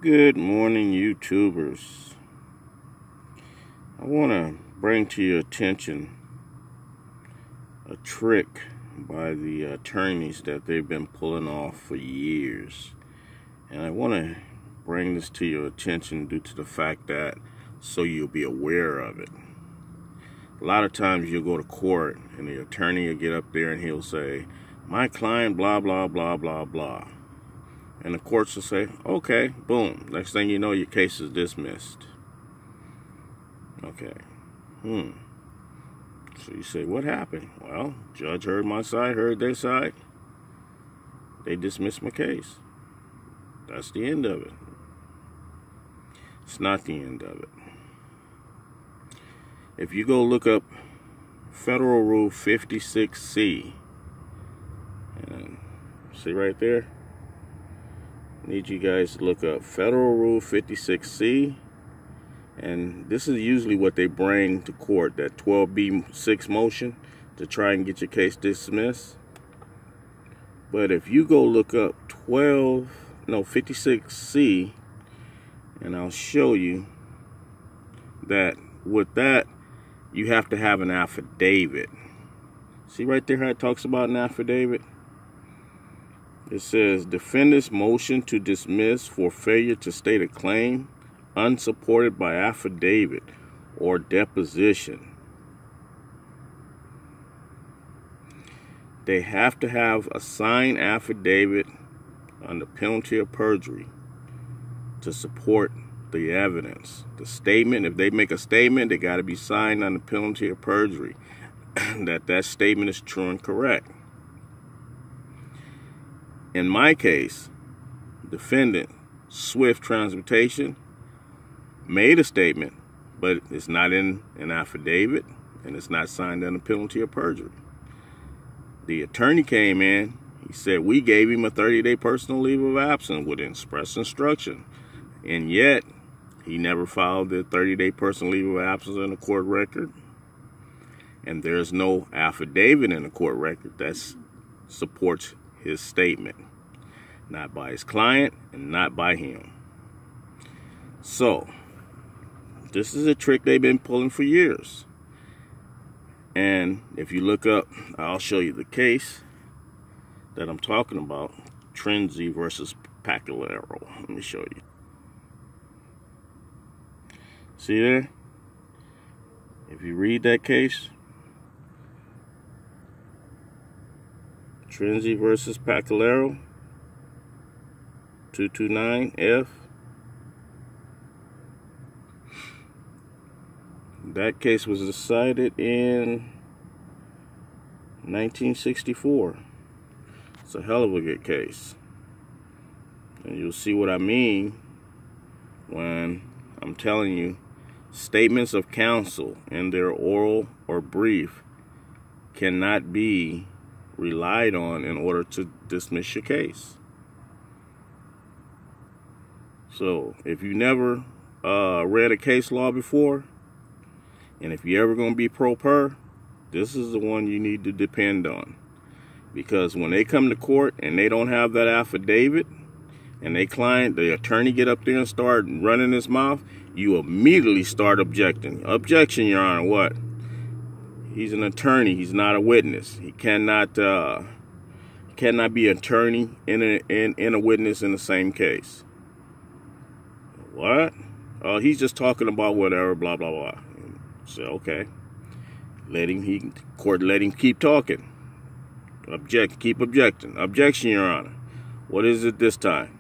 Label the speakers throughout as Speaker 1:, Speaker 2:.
Speaker 1: Good morning, YouTubers. I want to bring to your attention a trick by the attorneys that they've been pulling off for years. And I want to bring this to your attention due to the fact that so you'll be aware of it. A lot of times you'll go to court and the attorney will get up there and he'll say, "My client, blah, blah, blah, blah, blah." And the courts will say, okay, boom. Next thing you know, your case is dismissed. Okay. So you say, what happened? Well, judge heard my side, heard their side. They dismissed my case. That's the end of it. It's not the end of it. If you go look up Federal Rule 56C, and see right there? Need you guys to look up Federal Rule 56C, and this is usually what they bring to court, that 12B6 motion to try and get your case dismissed. But if you go look up 56C, and I'll show you that with that you have to have an affidavit. See right there how it talks about an affidavit? It says, defendant's motion to dismiss for failure to state a claim unsupported by affidavit or deposition. They have to have a signed affidavit under penalty of perjury to support the evidence. The statement, if they make a statement, they got to be signed under penalty of perjury that statement is true and correct. In my case, defendant Swift Transportation made a statement, but it's not in an affidavit and it's not signed under penalty of perjury. The attorney came in, he said we gave him a 30-day personal leave of absence with express instruction, and yet he never filed the 30-day personal leave of absence in the court record, and there's no affidavit in the court record that supports his statement, not by his client and not by him. So this is a trick they've been pulling for years. And if you look up, I'll show you the case that I'm talking about, Trinsey versus PAGLIARO. Let me show you. See there? If you read that case, Trinsey versus PAGLIARO, 229F. That case was decided in 1964. It's a hell of a good case. And you'll see what I mean when I'm telling you statements of counsel in their oral or brief cannot be relied on in order to dismiss your case. So if you never read a case law before, and if you're ever going to be pro per, this is the one you need to depend on. Because when they come to court and they don't have that affidavit, and the attorney get up there and start running his mouth, you immediately start objecting. Objection, Your Honor, what? He's an attorney. He's not a witness. He cannot be an attorney and a witness in the same case. What? Oh, he's just talking about whatever, blah, blah, blah. So, okay. Court let him keep talking. Keep objecting. Objection, Your Honor. What is it this time?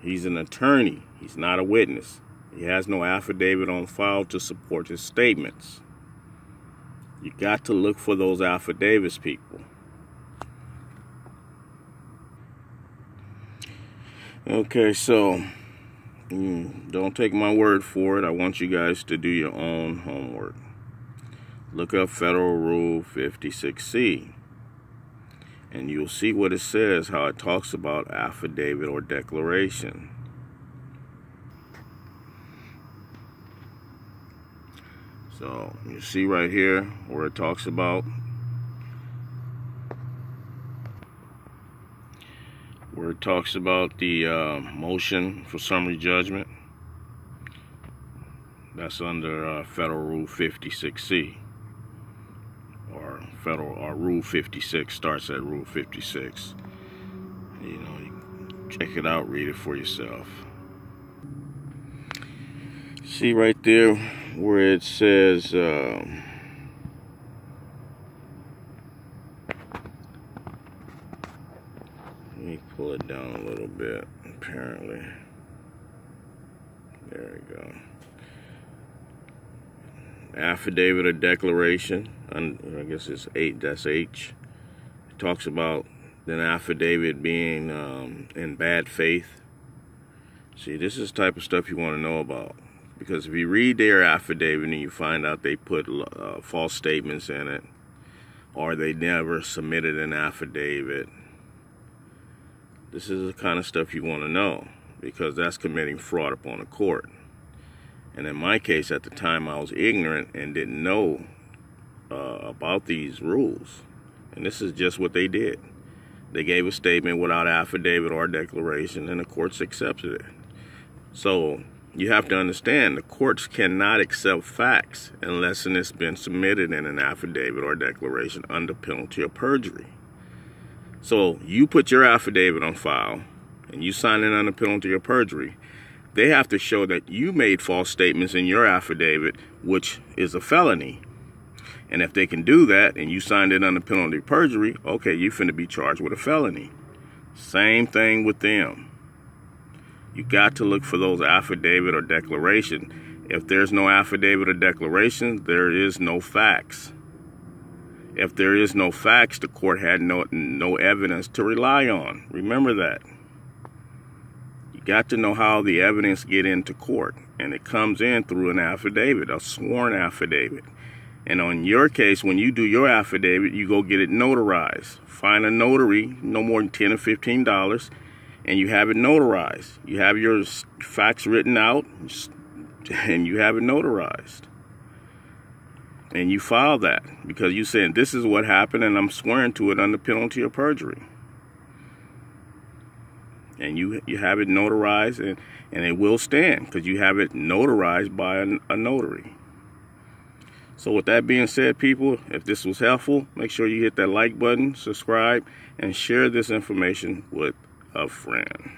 Speaker 1: He's an attorney. He's not a witness. He has no affidavit on file to support his statements. You got to look for those affidavits, people. Okay, so don't take my word for it. I want you guys to do your own homework. Look up Federal Rule 56C, and you'll see what it says, how it talks about affidavit or declaration. So you see right here where it talks about where it talks about the motion for summary judgment. That's under Federal Rule 56C, or Rule 56 starts at Rule 56. You know, you check it out, read it for yourself. See right there where it says let me pull it down a little bit. Apparently, there we go. Affidavit or declaration, I guess it's 8, that's H. It talks about an affidavit being in bad faith. See, this is the type of stuff you want to know about, because if you read their affidavit and you find out they put false statements in it, or they never submitted an affidavit, this is the kind of stuff you want to know, because that's committing fraud upon the court. And in my case, at the time, I was ignorant and didn't know about these rules. And this is just what they did. They gave a statement without affidavit or declaration, and the courts accepted it. So you have to understand, the courts cannot accept facts unless it's been submitted in an affidavit or declaration under penalty of perjury. So you put your affidavit on file, and you sign it under penalty of perjury. They have to show that you made false statements in your affidavit, which is a felony. And if they can do that, and you signed it under penalty of perjury, okay, you're finna be charged with a felony. Same thing with them. You got to look for those affidavit or declaration. If there's no affidavit or declaration, there is no facts. If there is no facts, the court had no evidence to rely on. Remember that. You got to know how the evidence get into court, and it comes in through an affidavit, a sworn affidavit. And on your case, when you do your affidavit, you go get it notarized. Find a notary, no more than $10 or $15, and you have it notarized. You have your facts written out, and you have it notarized. And you file that, because you said, this is what happened, and I'm swearing to it under penalty of perjury. And you have it notarized, and it will stand, because you have it notarized by a notary. So with that being said, people, if this was helpful, make sure you hit that like button, subscribe, and share this information with a friend.